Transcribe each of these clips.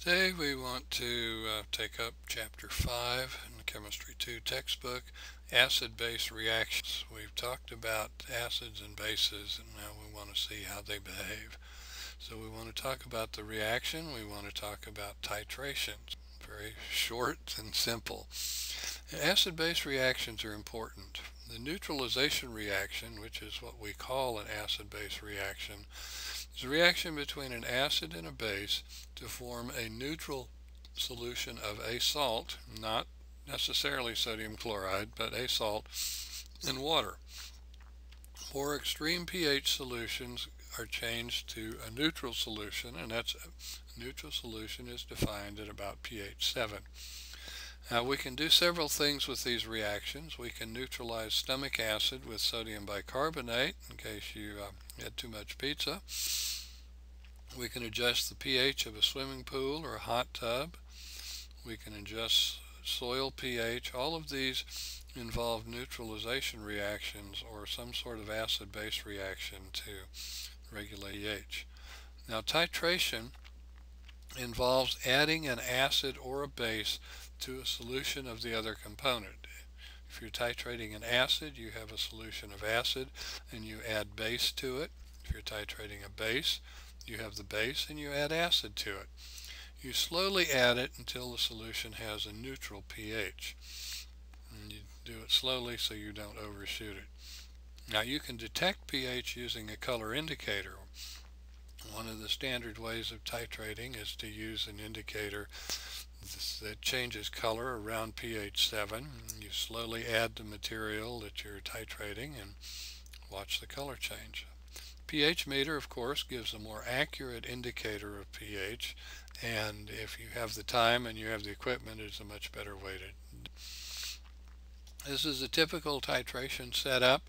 Today we want to take up Chapter 5 in the Chemistry 2 textbook, acid-base reactions. We've talked about acids and bases, and now we want to see how they behave. So we want to talk about the reaction. We want to talk about titrations. Very short and simple. Acid-base reactions are important. The neutralization reaction, which is what we call an acid-base reaction, is a reaction between an acid and a base to form a neutral solution of a salt, not necessarily sodium chloride, but a salt, and water. More extreme pH solutions are changed to a neutral solution, and that's a neutral solution is defined at about pH 7. Now we can do several things with these reactions. We can neutralize stomach acid with sodium bicarbonate in case you had too much pizza. We can adjust the pH of a swimming pool or a hot tub. We can adjust soil pH. All of these involve neutralization reactions or some sort of acid-base reaction to regulate pH. Now titration involves adding an acid or a base to a solution of the other component. If you're titrating an acid, you have a solution of acid and you add base to it. If you're titrating a base, you have the base and you add acid to it. You slowly add it until the solution has a neutral pH. And you do it slowly so you don't overshoot it. Now you can detect pH using a color indicator. One of the standard ways of titrating is to use an indicator that changes color around pH 7. You slowly add the material that you're titrating and watch the color change. pH meter, of course, gives a more accurate indicator of pH, and if you have the time and you have the equipment, it's a much better way to. This is a typical titration setup.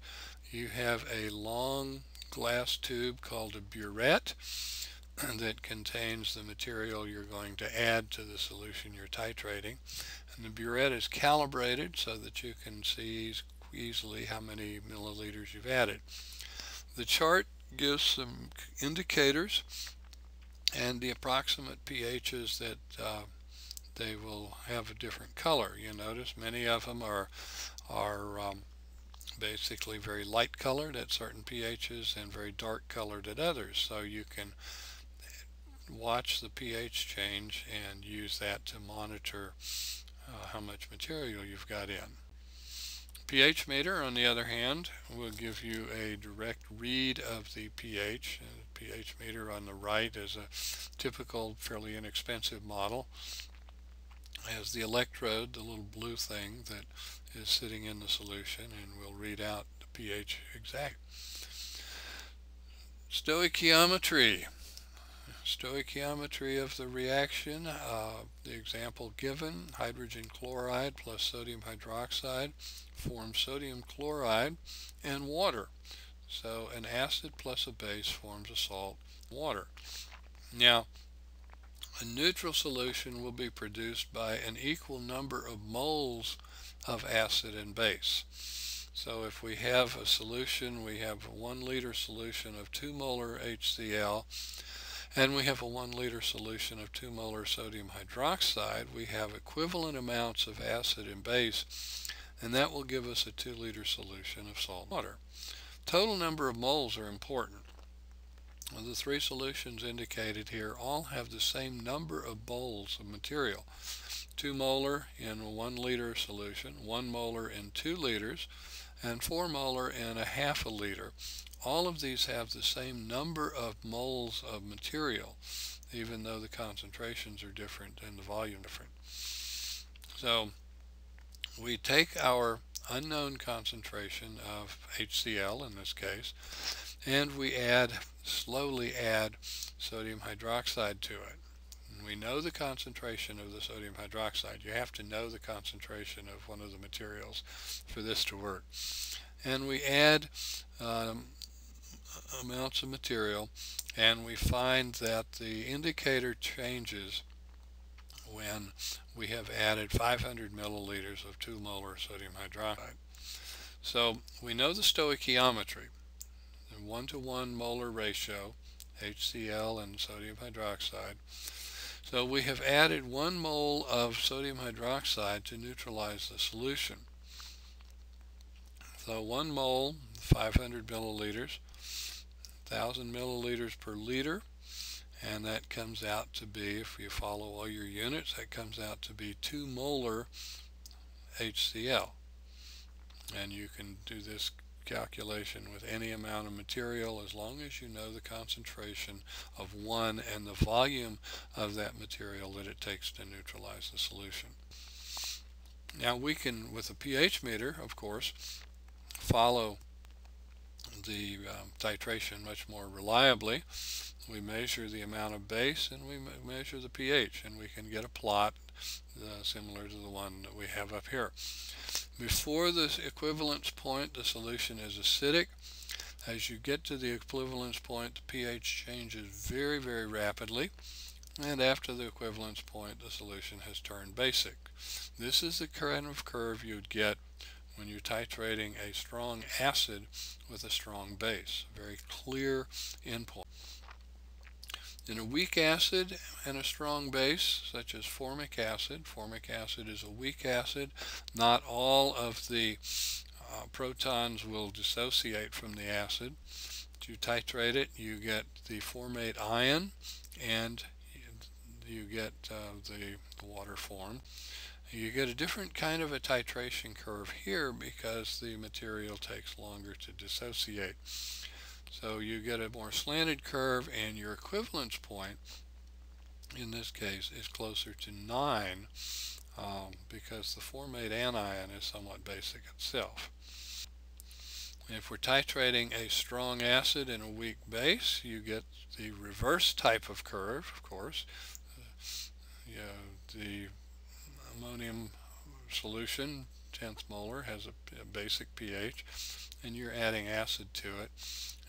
You have a long glass tube called a burette that contains the material you're going to add to the solution you're titrating. And the burette is calibrated so that you can see easily how many milliliters you've added. The chart gives some indicators and the approximate pHs that they will have a different color. You notice many of them are basically very light colored at certain pHs and very dark colored at others. So you can watch the pH change and use that to monitor how much material you've got in. pH meter, on the other hand, will give you a direct read of the pH. The pH meter on the right is a typical, fairly inexpensive model. It has the electrode, the little blue thing that is sitting in the solution, and will read out the pH exact. Stoichiometry. Stoichiometry of the reaction, the example given, hydrogen chloride plus sodium hydroxide forms sodium chloride and water. So an acid plus a base forms a salt, water. Now, a neutral solution will be produced by an equal number of moles of acid and base. So if we have a solution, we have a 1 liter solution of 2 molar HCl, and we have a 1 liter solution of 2 molar sodium hydroxide, we have equivalent amounts of acid and base, and that will give us a 2 liter solution of salt water. Total number of moles are important. Well, the three solutions indicated here all have the same number of moles of material. 2 molar in a 1 liter solution, 1 molar in 2 liters, and 4 molar in a half a liter. All of these have the same number of moles of material, even though the concentrations are different and the volume different. So we take our unknown concentration of HCl in this case, and we slowly add sodium hydroxide to it. And we know the concentration of the sodium hydroxide. You have to know the concentration of one of the materials for this to work. And we add amounts of material, and we find that the indicator changes when we have added 500 milliliters of 2 molar sodium hydroxide. So we know the stoichiometry, the 1-to-1 molar ratio, HCl and sodium hydroxide. So we have added 1 mole of sodium hydroxide to neutralize the solution. So 1 mole, 500 milliliters, 1,000 milliliters per liter, and that comes out to be, if you follow all your units, that comes out to be 2 molar HCl. And you can do this calculation with any amount of material as long as you know the concentration of one and the volume of that material that it takes to neutralize the solution. Now we can, with a pH meter, of course, follow the titration much more reliably. We measure the amount of base and we measure the pH, and we can get a plot similar to the one that we have up here. Before the equivalence point, the solution is acidic. As you get to the equivalence point, the pH changes very, very rapidly. And after the equivalence point, the solution has turned basic. This is the kind of curve you'd get when you're titrating a strong acid with a strong base. Very clear endpoint. In a weak acid and a strong base, such as formic acid is a weak acid. Not all of the protons will dissociate from the acid. To titrate it, you get the formate ion and you get the water formed. You get a different kind of a titration curve here because the material takes longer to dissociate. So you get a more slanted curve, and your equivalence point in this case is closer to 9 because the formate anion is somewhat basic itself. If we're titrating a strong acid and a weak base, you get the reverse type of curve, of course. The ammonium solution, 10th molar, has a basic pH, and you're adding acid to it,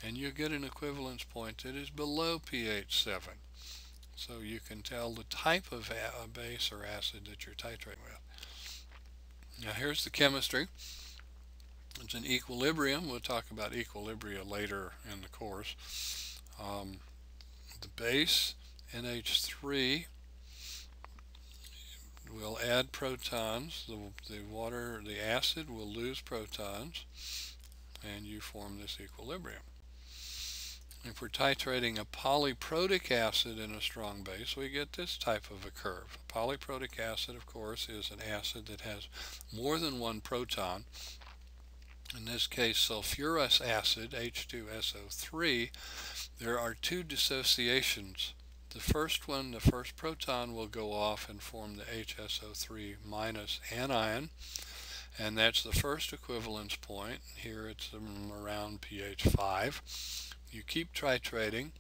and you get an equivalence point that is below pH 7. So you can tell the type of base or acid that you're titrating with. Now here's the chemistry. It's an equilibrium. We'll talk about equilibria later in the course. The base, NH3, will add protons. The acid will lose protons, and you form this equilibrium. If we're titrating a polyprotic acid in a strong base, we get this type of a curve. Polyprotic acid, of course, is an acid that has more than one proton. In this case, sulfurous acid, H2SO3, there are 2 dissociations. The first one, the first proton will go off and form the HSO3 minus anion, and that's the first equivalence point. Here it's around pH 5. You keep titrating,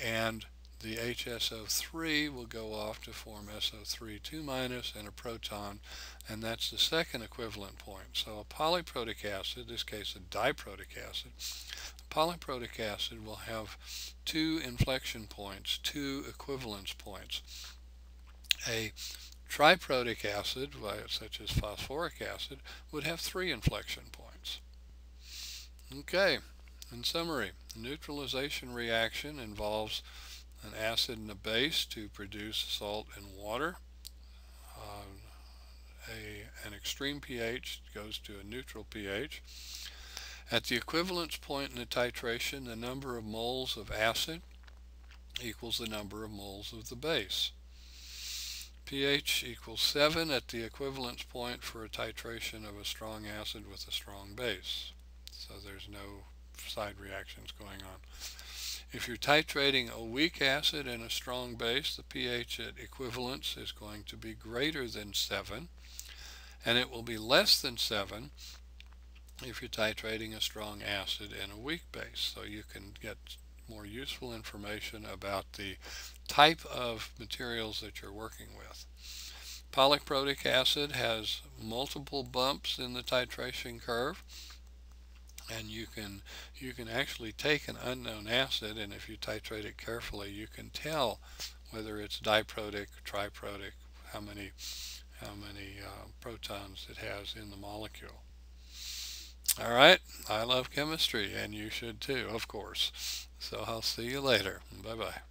and the HSO3 will go off to form SO3 2 minus and a proton, and that's the second equivalent point. So a polyprotic acid, in this case a diprotic acid, polyprotic acid will have 2 inflection points, 2 equivalence points. A triprotic acid, such as phosphoric acid, would have 3 inflection points. Okay, in summary, the neutralization reaction involves an acid and a base to produce salt and water. An extreme pH goes to a neutral pH. At the equivalence point in the titration, the number of moles of acid equals the number of moles of the base. pH equals 7 at the equivalence point for a titration of a strong acid with a strong base. So there's no side reactions going on. If you're titrating a weak acid and a strong base, the pH at equivalence is going to be greater than 7, and it will be less than 7 if you're titrating a strong acid and a weak base. So you can get more useful information about the type of materials that you're working with. Polyprotic acid has multiple bumps in the titration curve, and you can actually take an unknown acid, and if you titrate it carefully, you can tell whether it's diprotic, triprotic, how many protons it has in the molecule. All right, I love chemistry, and you should too, of course. So I'll see you later. Bye-bye.